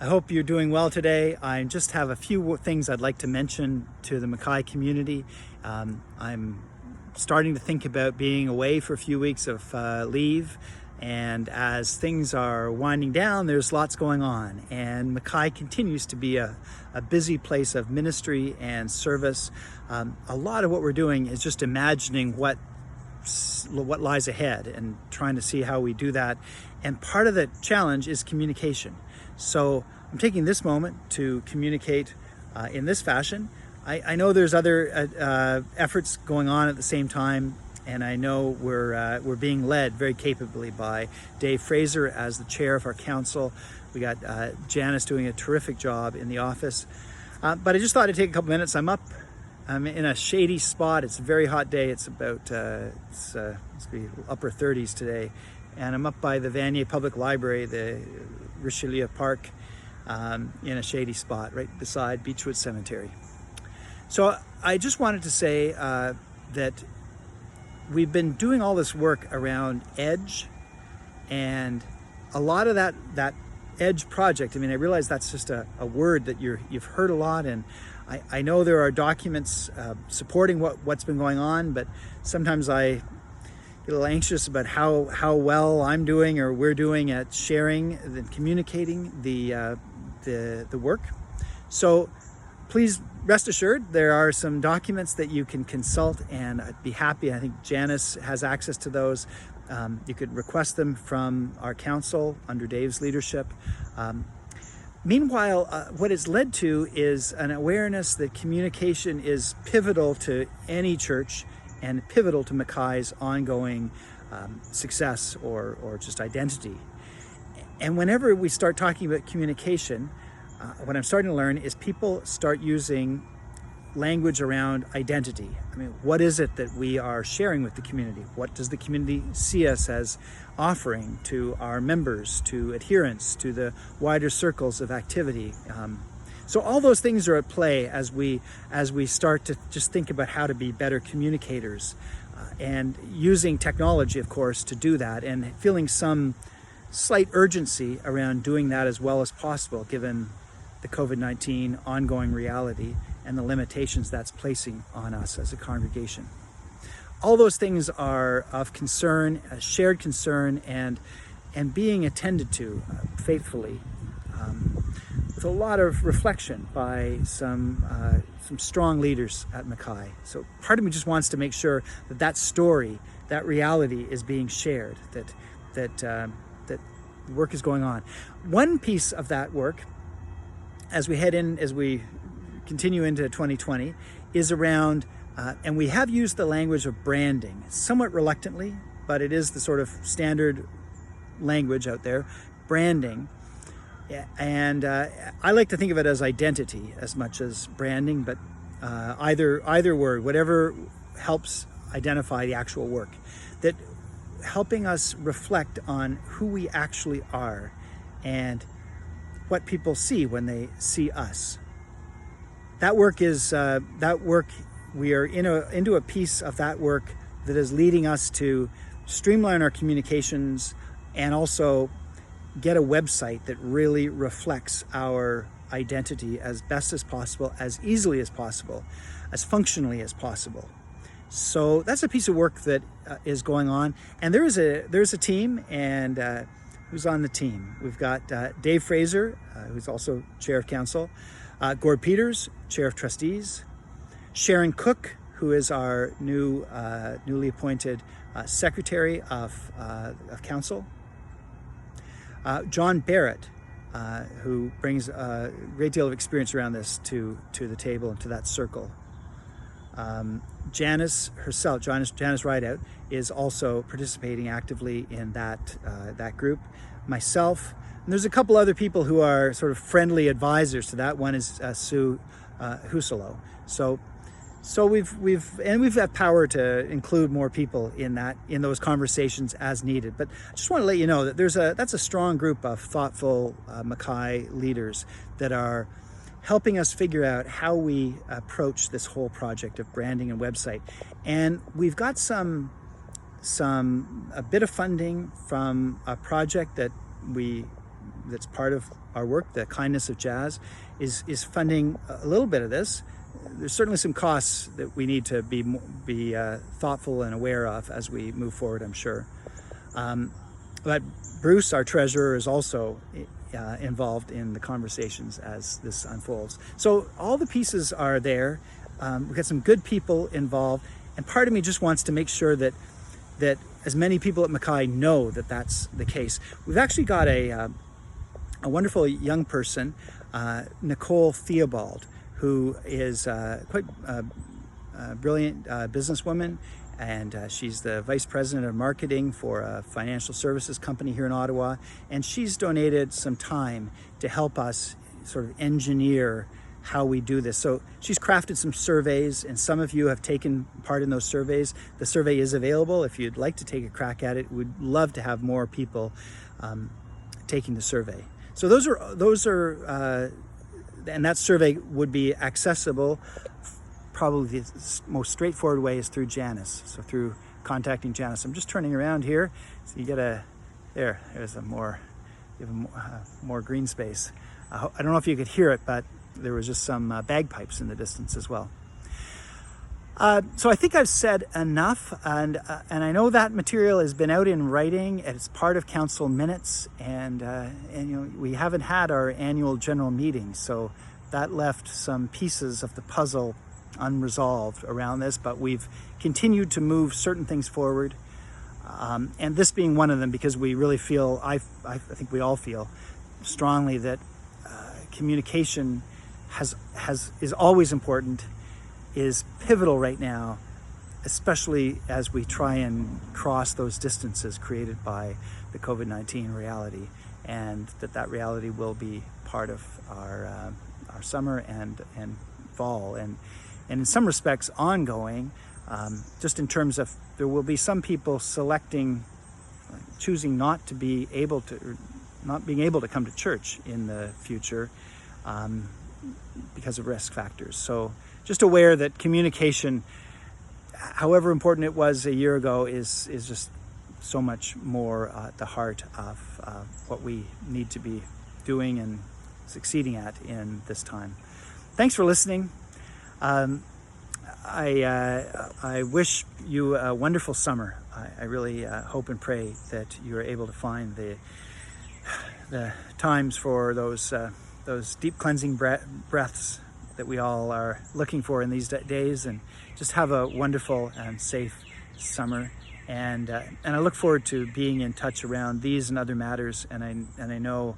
I hope you're doing well today. I just have a few things I'd like to mention to the MacKay community. I'm starting to think about being away for a few weeks of leave, and as things are winding down, there's lots going on, and MacKay continues to be a busy place of ministry and service. A lot of what we're doing is just imagining what lies ahead and trying to see how we do that. And part of the challenge is communication. So I'm taking this moment to communicate in this fashion. I know there's other efforts going on at the same time, and I know we're being led very capably by Dave Fraser as the chair of our council. We got Janice doing a terrific job in the office. But I just thought I'd take a couple minutes. I'm in a shady spot. It's a very hot day. It's about it's be upper 30s today, and I'm up by the Vanier Public Library, the Richelieu Park, in a shady spot right beside Beechwood Cemetery. So I just wanted to say that we've been doing all this work around EDGE, and a lot of that EDGE project, I mean, I realize that's just a word that you've heard a lot, and I know there are documents supporting what's been going on, but sometimes I get a little anxious about how well I'm doing or we're doing at sharing and communicating the work. So please rest assured there are some documents that you can consult, and I'd be happy. I think Janice has access to those. You could request them from our council under Dave's leadership. Meanwhile, what it's led to is an awareness that communication is pivotal to any church and pivotal to MacKay's ongoing success or just identity. And whenever we start talking about communication, what I'm starting to learn is people start using language around identity. I mean, what is it that we are sharing with the community? What does the community see us as offering to our members, to adherents, to the wider circles of activity? So all those things are at play as we start to just think about how to be better communicators, and using technology, of course, to do that, and feeling some slight urgency around doing that as well as possible, given the COVID-19 ongoing reality and the limitations that's placing on us as a congregation. All those things are of concern, a shared concern, and being attended to faithfully, with a lot of reflection by some strong leaders at MacKay. So part of me just wants to make sure that story, that reality is being shared, that work is going on. One piece of that work, as we continue into 2020, is around, and we have used the language of branding, somewhat reluctantly, but it is the sort of standard language out there, branding. And I like to think of it as identity as much as branding, but either word, whatever helps identify the actual work, that helping us reflect on who we actually are and what people see when they see us. That work we are into a piece of that work that is leading us to streamline our communications and also get a website that really reflects our identity as best as possible, as easily as possible, as functionally as possible. So that's a piece of work that is going on, and there's a team, and who's on the team? We've got Dave Fraser, who's also chair of council, Gord Peters, chair of trustees, Sharon Cook, who is our newly appointed secretary of council, John Barrett, who brings a great deal of experience around this to the table and to that circle. Janice herself, Janice Rideout, is also participating actively in that group. Myself, and there's a couple other people who are sort of friendly advisors to that. One is Sue Huselo. So we've had power to include more people in those conversations as needed. But I just want to let you know that that's a strong group of thoughtful MacKay leaders that are helping us figure out how we approach this whole project of branding and website. And we've got a bit of funding from a project that we that's part of our work, the Kindness of Jazz, is funding a little bit of this. There's certainly some costs that we need to be thoughtful and aware of as we move forward, I'm sure. But Bruce, our treasurer, is also involved in the conversations as this unfolds. So all the pieces are there. We've got some good people involved, and part of me just wants to make sure that as many people at MacKay know that that's the case. We've actually got a wonderful young person, Nicole Theobald, who is quite a brilliant businesswoman, and she's the vice president of marketing for a financial services company here in Ottawa, and she's donated some time to help us sort of engineer how we do this. So she's crafted some surveys, and some of you have taken part in those surveys. The survey is available if you'd like to take a crack at it. We'd love to have more people taking the survey. So those are and that survey would be accessible. Probably the most straightforward way is through Janice, so through contacting Janice. I'm just turning around here, so you get there's more green space. I don't know if you could hear it, but there was just some bagpipes in the distance as well. So I think I've said enough, and I know that material has been out in writing, and it's part of council minutes, and you know, we haven't had our annual general meeting, so that left some pieces of the puzzle unresolved around this, but we've continued to move certain things forward, and this being one of them, because we really feel, I think we all feel strongly that communication is always important, is pivotal right now, especially as we try and cross those distances created by the COVID-19 reality, and that reality will be part of our summer and fall, and in some respects ongoing, just in terms of there will be some people choosing not being able to come to church in the future because of risk factors. So just aware that communication, however important it was a year ago, is just so much more at the heart of what we need to be doing and succeeding at in this time. Thanks for listening. I wish you a wonderful summer. I really hope and pray that you are able to find the times for those deep cleansing breaths that we all are looking for in these days, and just have a wonderful and safe summer. And I look forward to being in touch around these and other matters. And I know,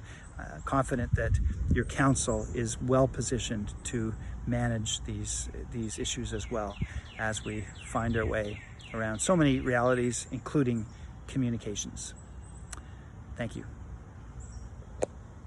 confident that your council is well positioned to manage these issues as well, as we find our way around so many realities, including communications. Thank you.